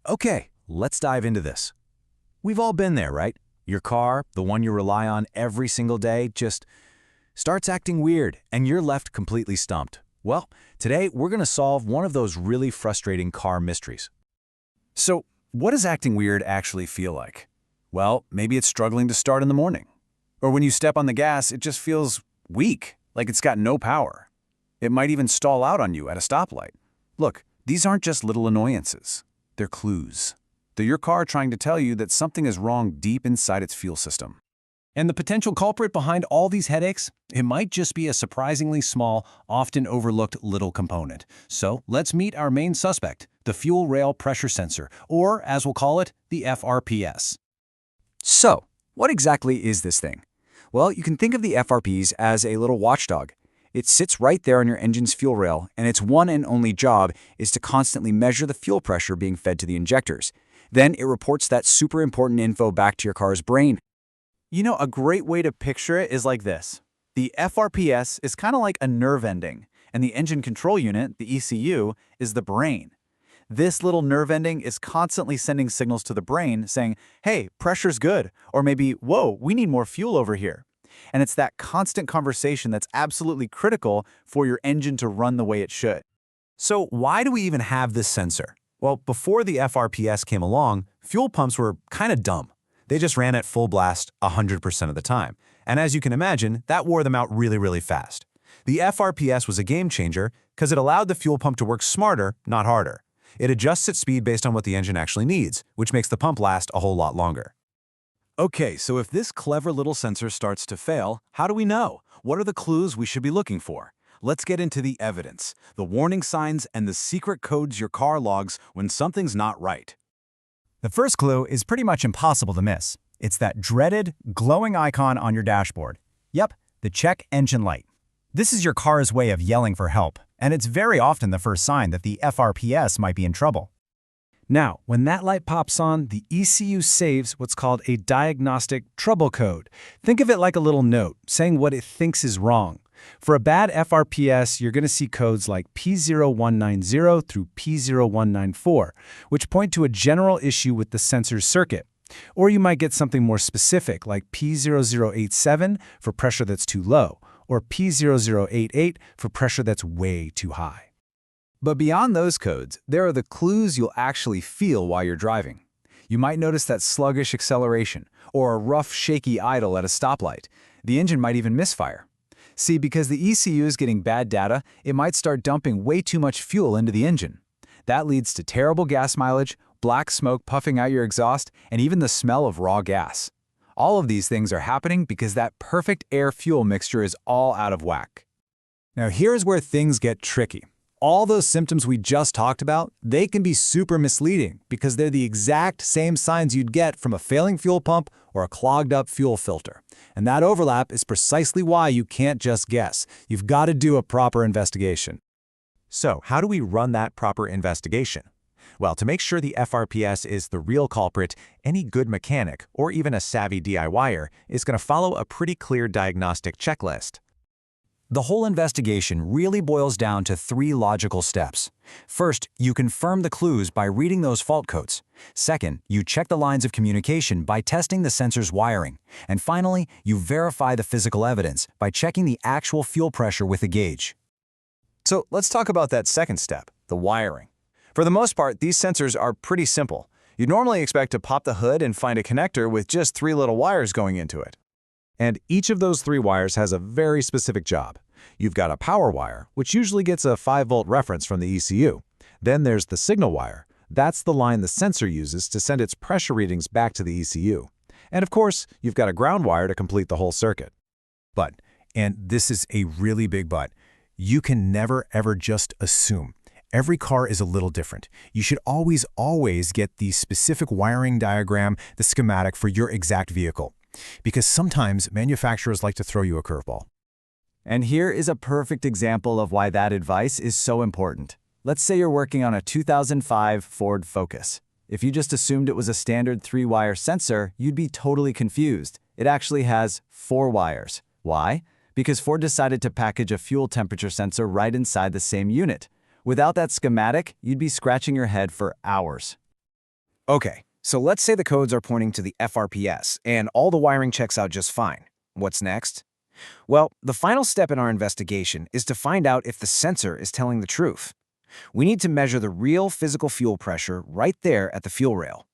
Okay, let's dive into this. We've all been there, right? Your car, the one you rely on every single day, just starts acting weird and you're left completely stumped. Well, today we're going to solve one of those really frustrating car mysteries. So, what does acting weird actually feel like? Well, maybe it's struggling to start in the morning. Or when you step on the gas, it just feels weak, like it's got no power. It might even stall out on you at a stoplight. Look, these aren't just little annoyances. They're clues. They're your car trying to tell you that something is wrong deep inside its fuel system. And the potential culprit behind all these headaches? It might just be a surprisingly small, often overlooked little component. So let's meet our main suspect, the fuel rail pressure sensor, or as we'll call it, the FRPS. So, what exactly is this thing? Well, you can think of the FRPs as a little watchdog. It sits right there on your engine's fuel rail, and its one and only job is to constantly measure the fuel pressure being fed to the injectors. Then it reports that super important info back to your car's brain. You know, a great way to picture it is like this. The FRPS is kind of like a nerve ending, and the engine control unit, the ECU, is the brain. This little nerve ending is constantly sending signals to the brain saying, hey, pressure's good, or maybe, whoa, we need more fuel over here. And it's that constant conversation that's absolutely critical for your engine to run the way it should. So why do we even have this sensor? Well, before the FRPS came along, fuel pumps were kind of dumb. They just ran at full blast 100% of the time. And as you can imagine, that wore them out really fast. The FRPS was a game changer because it allowed the fuel pump to work smarter, not harder. It adjusts its speed based on what the engine actually needs, which makes the pump last a whole lot longer. Okay, so if this clever little sensor starts to fail, how do we know? What are the clues we should be looking for? Let's get into the evidence, the warning signs, and the secret codes your car logs when something's not right. The first clue is pretty much impossible to miss. It's that dreaded, glowing icon on your dashboard. Yep, the check engine light. This is your car's way of yelling for help, and it's very often the first sign that the FRPS might be in trouble. Now, when that light pops on, the ECU saves what's called a diagnostic trouble code. Think of it like a little note saying what it thinks is wrong. For a bad FRPS, you're going to see codes like P0190 through P0194, which point to a general issue with the sensor's circuit. Or you might get something more specific like P0087 for pressure that's too low, or P0088 for pressure that's way too high. But beyond those codes, there are the clues you'll actually feel while you're driving. You might notice that sluggish acceleration, or a rough, shaky idle at a stoplight. The engine might even misfire. See, because the ECU is getting bad data, it might start dumping way too much fuel into the engine. That leads to terrible gas mileage, black smoke puffing out your exhaust, and even the smell of raw gas. All of these things are happening because that perfect air-fuel mixture is all out of whack. Now here's where things get tricky. All those symptoms we just talked about, they can be super misleading because they're the exact same signs you'd get from a failing fuel pump or a clogged up fuel filter. And that overlap is precisely why you can't just guess. You've got to do a proper investigation. So, how do we run that proper investigation? Well, to make sure the FRPS is the real culprit, any good mechanic, or even a savvy DIYer, is going to follow a pretty clear diagnostic checklist. The whole investigation really boils down to 3 logical steps. First, you confirm the clues by reading those fault codes. Second, you check the lines of communication by testing the sensor's wiring. And finally, you verify the physical evidence by checking the actual fuel pressure with a gauge. So let's talk about that second step, the wiring. For the most part, these sensors are pretty simple. You'd normally expect to pop the hood and find a connector with just 3 little wires going into it. And each of those 3 wires has a very specific job. You've got a power wire, which usually gets a 5-volt reference from the ECU. Then there's the signal wire. That's the line the sensor uses to send its pressure readings back to the ECU. And of course, you've got a ground wire to complete the whole circuit. But, and this is a really big but, you can never ever just assume. Every car is a little different. You should always get the specific wiring diagram, the schematic for your exact vehicle. Because sometimes manufacturers like to throw you a curveball. And here is a perfect example of why that advice is so important. Let's say you're working on a 2005 Ford Focus. If you just assumed it was a standard 3-wire sensor, you'd be totally confused. It actually has 4 wires. Why? Because Ford decided to package a fuel temperature sensor right inside the same unit. Without that schematic, you'd be scratching your head for hours. Okay, so let's say the codes are pointing to the FRPS, and all the wiring checks out just fine. What's next? Well, the final step in our investigation is to find out if the sensor is telling the truth. We need to measure the real physical fuel pressure right there at the fuel rail.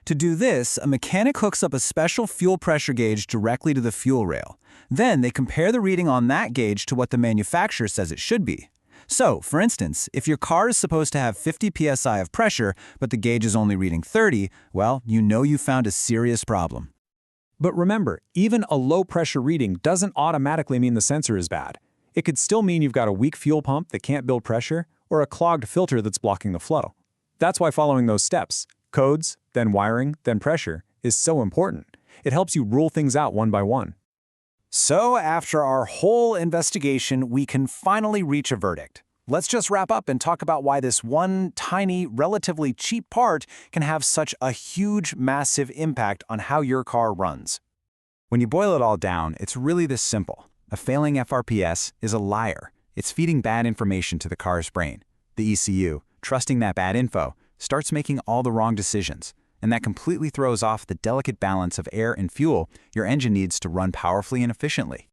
To do this, a mechanic hooks up a special fuel pressure gauge directly to the fuel rail. Then they compare the reading on that gauge to what the manufacturer says it should be. So, for instance, if your car is supposed to have 50 psi of pressure, but the gauge is only reading 30, well, you know you found a serious problem. But remember, even a low-pressure reading doesn't automatically mean the sensor is bad. It could still mean you've got a weak fuel pump that can't build pressure or a clogged filter that's blocking the flow. That's why following those steps, codes, then wiring, then pressure, is so important. It helps you rule things out one by one. So after our whole investigation, we can finally reach a verdict. Let's just wrap up and talk about why this one tiny, relatively cheap part can have such a huge, massive impact on how your car runs. When you boil it all down, it's really this simple. A failing FRPS is a liar. It's feeding bad information to the car's brain. The ECU, trusting that bad info, starts making all the wrong decisions, and that completely throws off the delicate balance of air and fuel your engine needs to run powerfully and efficiently.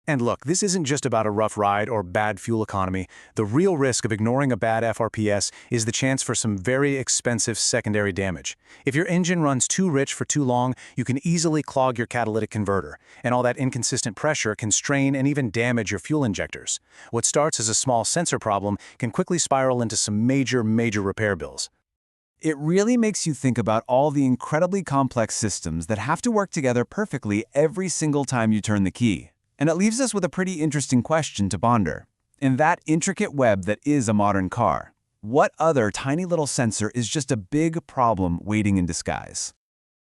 And look, this isn't just about a rough ride or bad fuel economy. The real risk of ignoring a bad FRPS is the chance for some very expensive secondary damage. If your engine runs too rich for too long, you can easily clog your catalytic converter, and all that inconsistent pressure can strain and even damage your fuel injectors. What starts as a small sensor problem can quickly spiral into some major repair bills. It really makes you think about all the incredibly complex systems that have to work together perfectly every single time you turn the key. And it leaves us with a pretty interesting question to ponder. In that intricate web that is a modern car, what other tiny little sensor is just a big problem waiting in disguise?